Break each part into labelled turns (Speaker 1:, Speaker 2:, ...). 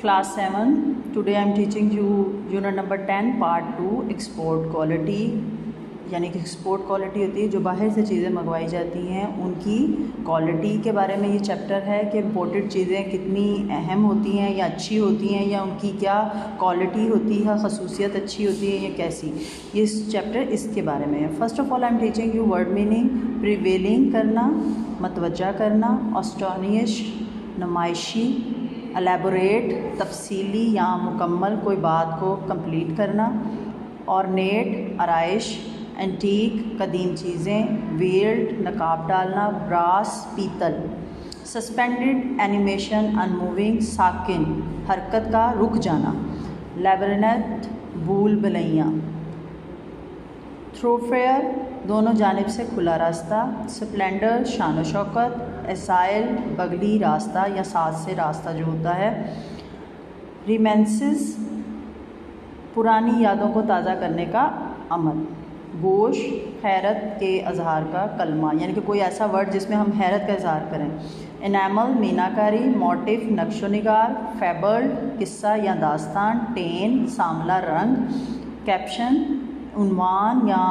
Speaker 1: Class 7. Today I am teaching you unit number 10 part 2 export quality। यानी कि export quality होती है जो बाहर से चीज़ें मंगवाई जाती हैं उनकी क्वालिटी के बारे में ये चैप्टर है कि इम्पोर्टेड चीज़ें कितनी अहम होती हैं या अच्छी होती हैं या उनकी क्या क्वालिटी होती है, खसूसियत अच्छी होती है या कैसी। ये चैप्टर इसके बारे में है। First of all I am teaching you word meaning. Prevailing करना, मतवज्जा करना, ऑस्टोनिश नुमाइशी, एलेबोरेट तफसीली या मुकम्मल कोई बात को कंप्लीट करना, ऑर्नेट आराइश, एंटीक कदीम चीज़ें, वील्ड नकाब डालना, ब्रास पीतल, सस्पेंडेड एनिमेशन अनमूविंग साकिन हरकत का रुक जाना, लेबरनेथ भूल भलैया, थ्रोफेयर दोनों जानिब से खुला रास्ता, स्प्लेंडर शान शौकत, एसाइल बगली रास्ता या साथ से रास्ता जो होता है, रिमेंसिस पुरानी यादों को ताज़ा करने का अमल, गोश हैरत के अजहार का कलमा यानी कि कोई ऐसा वर्ड जिसमें हम हैरत का इजहार करें, एनामल मीनाकारी, मोटिफ नक्शो निगार, फेबल्ड किस्सा या दास्तान, टेन सामला रंग, कैप्शन उन्वान या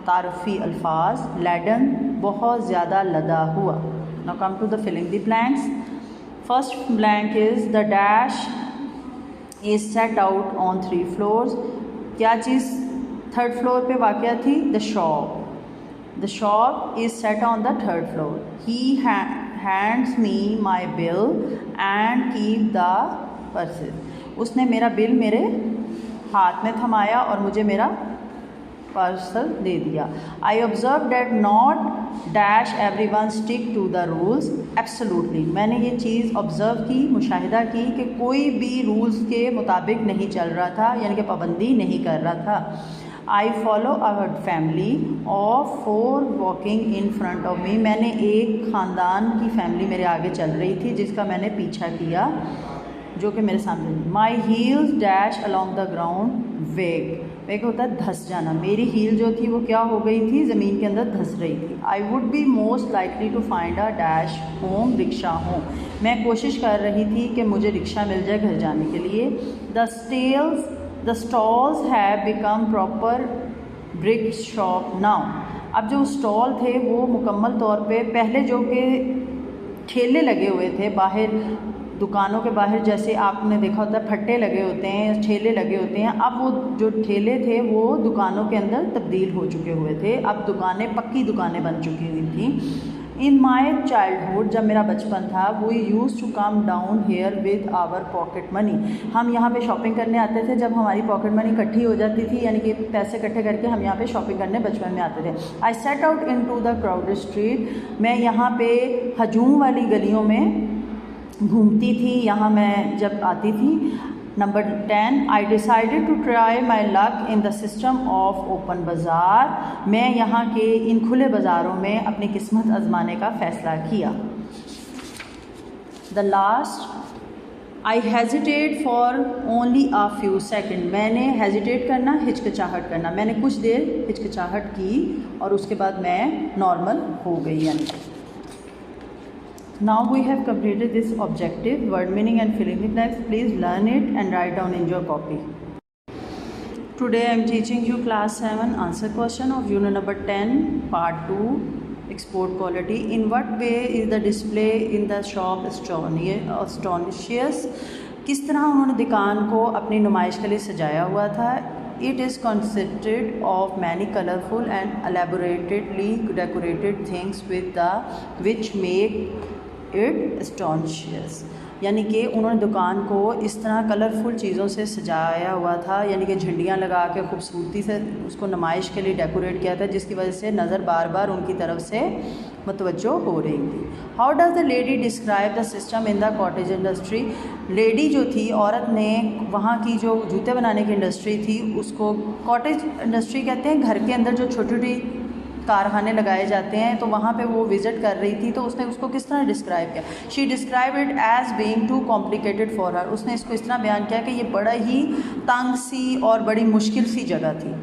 Speaker 1: तारफ़ी अल्फाज, लैडन बहुत ज़्यादा लदा हुआ। Now come to the filling the blanks. First blank is the dash is set out on 3 floors. क्या चीज़ 3rd फ्लोर पे वाक़या थी? The shop is set on the 3rd floor. He hands me my bill and keep the purses. उसने मेरा bill मेरे हाथ में थमाया और मुझे मेरा पार्सल दे दिया। I observe that not dash every one stick to the rules absolutely. मैंने ये चीज़ ऑब्ज़र्व की, मुशाहिदा की कि कोई भी रूल्स के मुताबिक नहीं चल रहा था, यानी कि पाबंदी नहीं कर रहा था। I follow our family of 4 walking in front of me. मैंने एक ख़ानदान की फैमिली मेरे आगे चल रही थी जिसका मैंने पीछा किया, जो कि मेरे सामने। My heels dash along the ground वेग होता है धंस जाना। मेरी हील जो थी वो क्या हो गई थी? ज़मीन के अंदर धंस रही थी। I would be most likely to find a dash home rickshaw home. मैं कोशिश कर रही थी कि मुझे रिक्शा मिल जाए घर जाने के लिए। The stalls have become proper brick shop now. अब जो स्टॉल थे वो मुकम्मल तौर पे पहले जो कि ठेले लगे हुए थे बाहर दुकानों के बाहर, जैसे आपने देखा होता है फट्टे लगे होते हैं, ठेले लगे होते हैं, अब वो जो ठेले थे वो दुकानों के अंदर तब्दील हो चुके हुए थे। अब दुकानें पक्की दुकानें बन चुकी हुई थी। इन माई चाइल्डहुड, जब मेरा बचपन था, we use to come down here with our pocket money. हम यहाँ पे शॉपिंग करने आते थे जब हमारी पॉकेट मनी इकट्ठी हो जाती थी, यानी कि पैसे इकट्ठे करके हम यहाँ पे शॉपिंग करने बचपन में आते थे। I set out into the crowded street. मैं यहाँ पे हजूम वाली गलियों में घूमती थी, यहाँ मैं जब आती थी। Number 10, I decided to try my luck in the system of open bazaar. मैं यहाँ के इन खुले बाज़ारों में अपनी किस्मत आजमाने का फ़ैसला किया। The last, I hesitate for only a few second. मैंने हेजिटेट करना, हिचकिचाहट करना। मैंने कुछ देर हिचकिचाहट की और उसके बाद मैं नॉर्मल हो गई। यानी now we have completed this objective word meaning and filling the blanks. Please learn it and write down in your copy. Today I am teaching you class 7 answer question of unit number 10 part 2 export quality. In what way is the display in the shop astonishing? किस तरह उन्होंने दुकान को अपनी नुमाइश के लिए सजाया हुआ था। It is consisted of many colorful and elaborately decorated things which make it astonishing। यानी कि उन्होंने दुकान को इस तरह कलरफुल चीज़ों से सजाया हुआ था, यानी कि झंडियाँ लगा के खूबसूरती से उसको नुमाइश के लिए डेकोरेट किया था, जिसकी वजह से नज़र बार बार उनकी तरफ से मुतवज्जो हो रही थी। How does the lady describe the system in the cottage industry? Lady जो थी, औरत ने वहाँ की जो जूते बनाने की इंडस्ट्री थी उसको कॉटेज इंडस्ट्री कहते हैं। घर के अंदर जो छोटी छोटी कारखाने लगाए जाते हैं, तो वहाँ पे वो विज़िट कर रही थी, तो उसने उसको किस तरह डिस्क्राइब किया? She describe it as being too complicated for her. उसने इसको इस तरह बयान किया कि ये बड़ा ही तंग सी और बड़ी मुश्किल सी जगह थी।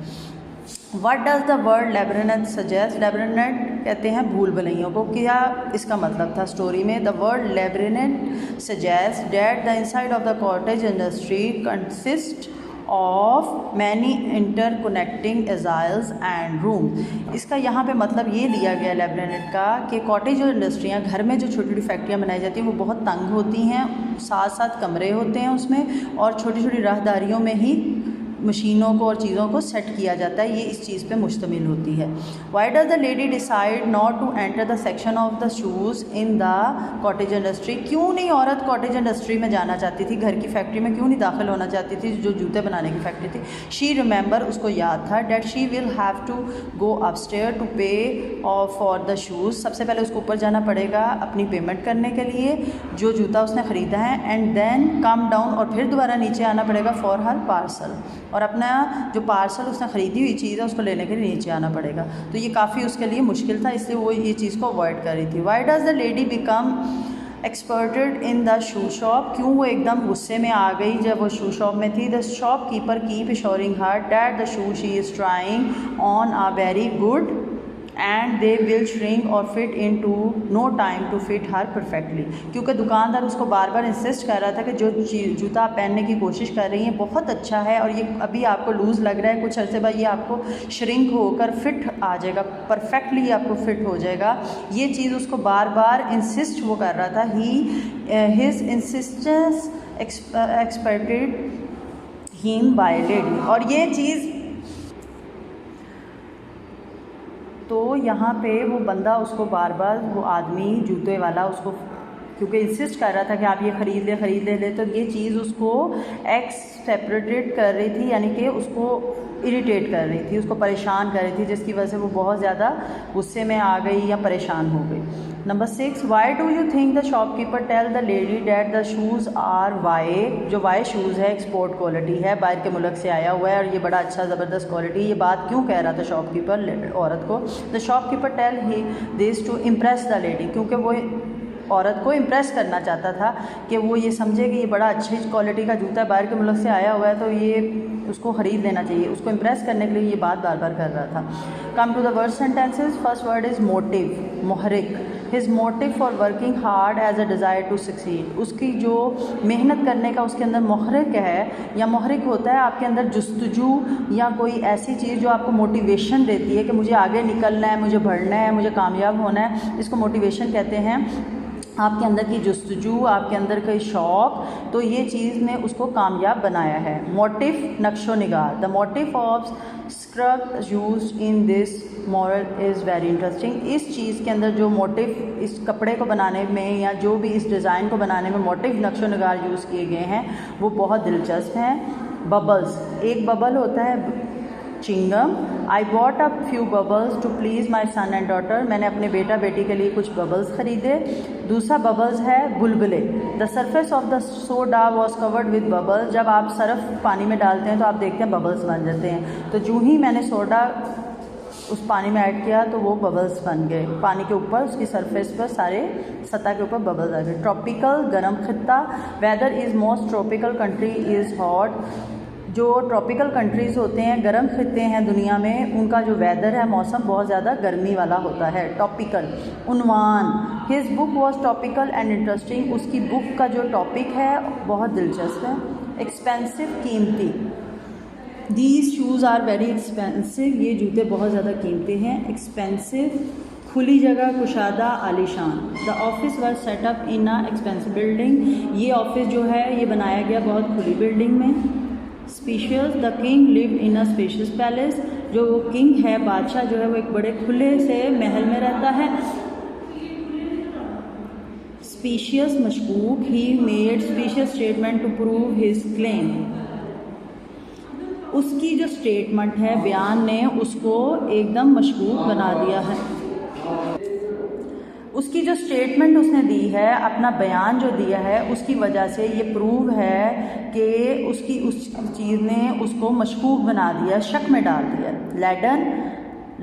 Speaker 1: What does the word labyrinth suggest? labyrinth कहते हैं भूल भुलैयों को। क्या इसका मतलब था स्टोरी में? The word labyrinth suggests that the inside of the cottage industry consists of many interconnecting aisles and rooms। इसका यहाँ पे मतलब ये लिया गया labyrinth का कि कॉटेज जो इंडस्ट्रियाँ, घर में जो छोटी छोटी फैक्ट्रियाँ बनाई जाती हैं वो बहुत तंग होती हैं, साथ साथ कमरे होते हैं उसमें, और छोटी छोटी राहदारियों में ही मशीनों को और चीज़ों को सेट किया जाता है। ये इस चीज़ पे मुश्तमिल होती है। Why does the lady decide not to enter the section of the shoes in the cottage industry? क्यों नहीं औरत कॉटेज इंडस्ट्री में जाना चाहती थी, घर की फैक्ट्री में क्यों नहीं दाखिल होना चाहती थी जो जूते बनाने की फैक्ट्री थी? शी रिमेंबर, उसको याद था, that she will have to go upstair to pay for the shoes. सबसे पहले उसको ऊपर जाना पड़ेगा अपनी पेमेंट करने के लिए जो जूता उसने ख़रीदा है, एंड देन कम डाउन, और फिर दोबारा नीचे आना पड़ेगा फॉर हर पार्सल, और अपना जो पार्सल उसने ख़रीदी हुई चीज़ है उसको लेने के लिए नीचे आना पड़ेगा। तो ये काफ़ी उसके लिए मुश्किल था, इसलिए वो ये चीज़ को अवॉइड कर रही थी। Why does the lady become exasperated in the shoe shop? क्यों वो एकदम गुस्से में आ गई जब वो शू शॉप में थी? The shopkeeper keep assuring her that the shoe she is trying on are very good and they will shrink or fit in to no time to fit her perfectly. क्योंकि दुकानदार उसको बार बार insist कर रहा था कि जो जूता आप पहनने की कोशिश कर रही हैं बहुत अच्छा है, और ये अभी आपको लूज़ लग रहा है, कुछ अर्से बाद ये आपको श्रिंक होकर फिट आ जाएगा, परफेक्टली आपको फिट हो जाएगा। ये चीज़ उसको बार बार इंसिस्ट वो कर रहा था। His insistence expected him by lady. और ये चीज़ तो यहाँ पे वो बंदा उसको बार बार, वो आदमी जूते वाला उसको क्योंकि इंसिस्ट कर रहा था कि आप ये ख़रीद ले, तो ये चीज़ उसको एक्सपेक्टेड कर रही थी, यानी कि उसको इरिटेट कर रही थी, उसको परेशान कर रही थी, जिसकी वजह से वो बहुत ज़्यादा गुस्से में आ गई या परेशान हो गई। Number 6, why do you think the shopkeeper tell the lady that the shoes are why? जो वाई शूज़ है एक्सपोर्ट क्वालिटी है, बाहर के मुल्क से आया हुआ है और ये बड़ा अच्छा ज़बरदस्त क्वालिटी, ये बात क्यों कह रहा था शॉपकीपर औरत को? The shopkeeper tell he this to impress the lady, क्योंकि वो औरत को इम्प्रेस करना चाहता था कि वो ये समझे कि ये बड़ा अच्छी क्वालिटी का जूता बाहर के मुल्क से आया हुआ है, तो ये उसको ख़रीद लेना चाहिए। उसको इम्प्रेस करने के लिए ये बात बार बार कर रहा था। Come to the word sentences. First word is motive, मोहरिक। His motive for working hard as a desire to succeed. उसकी जो मेहनत करने का उसके अंदर मोहरिक है, या मोहरिक होता है आपके अंदर जुस्तजू या कोई ऐसी चीज़ जो आपको मोटिवेशन देती है कि मुझे आगे निकलना है, मुझे बढ़ना है, मुझे कामयाब होना है, इसको मोटिवेशन कहते हैं। आपके अंदर की जुस्तजू, आपके अंदर का शौक़, तो ये चीज़ ने उसको कामयाब बनाया है। मोटिव, नक्शो निगार। The motive of scrub use in this model is very interesting. इस चीज़ के अंदर जो मोटिव इस कपड़े को बनाने में या जो भी इस डिज़ाइन को बनाने में मोटिव, नक्शो निगार यूज़ किए गए हैं वो बहुत दिलचस्प हैं। बबल्स, एक बबल होता है चिंगम। I bought a few bubbles to please my son and daughter. मैंने अपने बेटा बेटी के लिए कुछ बबल्स ख़रीदे। दूसरा बबल्स है बुलबुले। The surface of the soda was covered with bubbles. जब आप सर्फ पानी में डालते हैं तो आप देखते हैं बबल्स बन जाते हैं, तो जो ही मैंने सोडा उस पानी में ऐड किया तो वो बबल्स बन गए। पानी के ऊपर उसकी सरफेस पर सारे सतह के ऊपर बबल्स आ गए। ट्रॉपिकल, गर्म खित्ता। Weather is most tropical country is hot. जो ट्रॉपिकल कंट्रीज़ होते हैं, गर्म खित्ते हैं दुनिया में, उनका जो वेदर है, मौसम बहुत ज़्यादा गर्मी वाला होता है। टॉपिकल। उन्वान, his book was topical and interesting. उसकी बुक का जो टॉपिक है बहुत दिलचस्प है। एक्सपेंसिव, कीमती। These shoes are very expensive. ये जूते बहुत ज़्यादा कीमती हैं। एक्सपेंसिव, खुली जगह, कुशादा, आलीशान। The office was setup in a expensive building. ये ऑफिस जो है ये बनाया गया बहुत खुली बिल्डिंग में। Spacious, the king lived in a spacious palace. जो किंग है, बादशाह जो है, वो एक बड़े खुले से महल में रहता है। स्पेशियस, मशकूक। He made specious statement to prove his claim. उसकी जो स्टेटमेंट है, बयान ने उसको एकदम मशकूक बना दिया है। उसकी जो स्टेटमेंट उसने दी है, अपना बयान जो दिया है, उसकी वजह से ये प्रूव है कि उसकी उस चीज़ ने उसको मशकूक बना दिया, शक में डाल दिया। लैडन,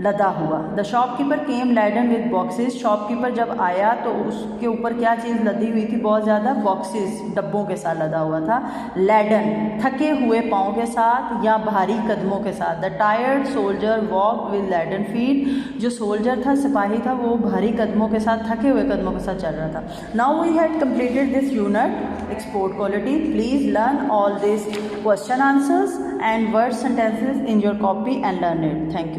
Speaker 1: लदा हुआ। The shopkeeper came laden with boxes, shopkeeper जब आया तो उसके ऊपर क्या चीज़ लदी हुई थी, बहुत ज़्यादा बॉक्सेस, डब्बों के साथ लदा हुआ था। लैडन, थके हुए पाँव के साथ या भारी कदमों के साथ। The tired soldier walk with laden feet, जो सोल्जर था, सिपाही था, वो भारी कदमों के साथ, थके हुए कदमों के साथ चल रहा था। Now we had completed this unit export quality. Please learn all this question answers and word sentences in your copy and learn it. Thank you.